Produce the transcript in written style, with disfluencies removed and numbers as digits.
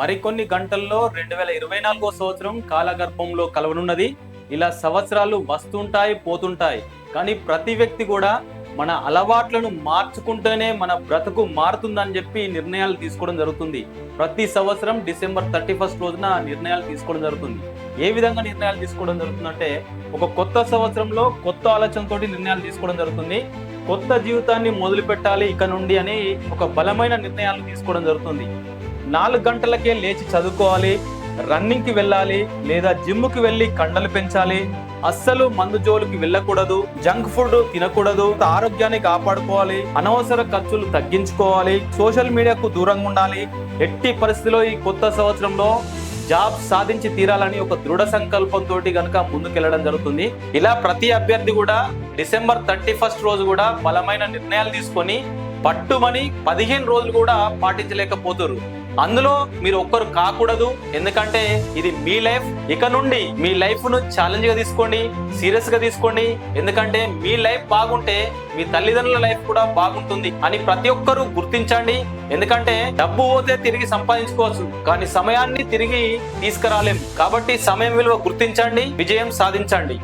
మరికొన్ని గంటల్లో 2024 సంవత్సరం కాలగర్భంలో కలవనున్నది. ఇలా సంవత్సరాలు వస్తుంటాయి, పోతుంటాయి. కానీ ప్రతి వ్యక్తి కూడా మన అలవాట్లను మార్చుకుంటేనే మన బ్రతుకు మారుతుందని చెప్పి నిర్ణయాలు తీసుకోవడం జరుగుతుంది. ప్రతి సంవత్సరం డిసెంబర్ 31 రోజున నిర్ణయాలు తీసుకోవడం జరుగుతుంది. ఏ విధంగా నిర్ణయాలు తీసుకోవడం జరుగుతుందంటే, ఒక కొత్త సంవత్సరంలో కొత్త ఆలోచనతోటి నిర్ణయాలు తీసుకోవడం జరుగుతుంది. కొత్త జీవితాన్ని మొదలు పెట్టాలి ఇక నుండి అని ఒక బలమైన నిర్ణయాలు తీసుకోవడం జరుగుతుంది. 4 గంటలకే లేచి చదువుకోవాలి, రన్నింగ్కి వెళ్ళాలి లేదా జిమ్కి వెళ్ళి కండలు పెంచాలి, అస్సలు మందు జోలికి వెళ్ళకూడదు, జంక్ ఫుడ్ తినకూడదు, ఆరోగ్యాన్ని కాపాడుకోవాలి, అనవసర ఖర్చులు తగ్గించుకోవాలి, సోషల్ మీడియాకు దూరంగా ఉండాలి, ఎట్టి పరిస్థితిలో ఈ కొత్త సంవత్సరంలో జాబ్ సాధించి తీరాలని ఒక దృఢ సంకల్పంతో గనుక ముందుకెళ్లడం జరుగుతుంది. ఇలా ప్రతి అభ్యర్థి కూడా డిసెంబర్ 31 రోజు కూడా బలమైన నిర్ణయాలు తీసుకొని పట్టుమని 15 రోజులు కూడా పాటించలేకపోతారు. అందులో మీరు ఒక్కరు కాకూడదు. ఎందుకంటే ఇది మీ లైఫ్. ఇక నుండి మీ లైఫ్ ను ఛాలెంజ్ గా తీసుకోండి, సీరియస్ గా తీసుకోండి. ఎందుకంటే మీ లైఫ్ బాగుంటే మీ తల్లిదండ్రుల లైఫ్ కూడా బాగుంటుంది అని ప్రతి ఒక్కరూ గుర్తించండి. ఎందుకంటే డబ్బు పోతే తిరిగి సంపాదించుకోవచ్చు, కానీ సమయాన్ని తిరిగి తీసుకురాలేం. కాబట్టి సమయం విలువ గుర్తించండి, విజయం సాధించండి.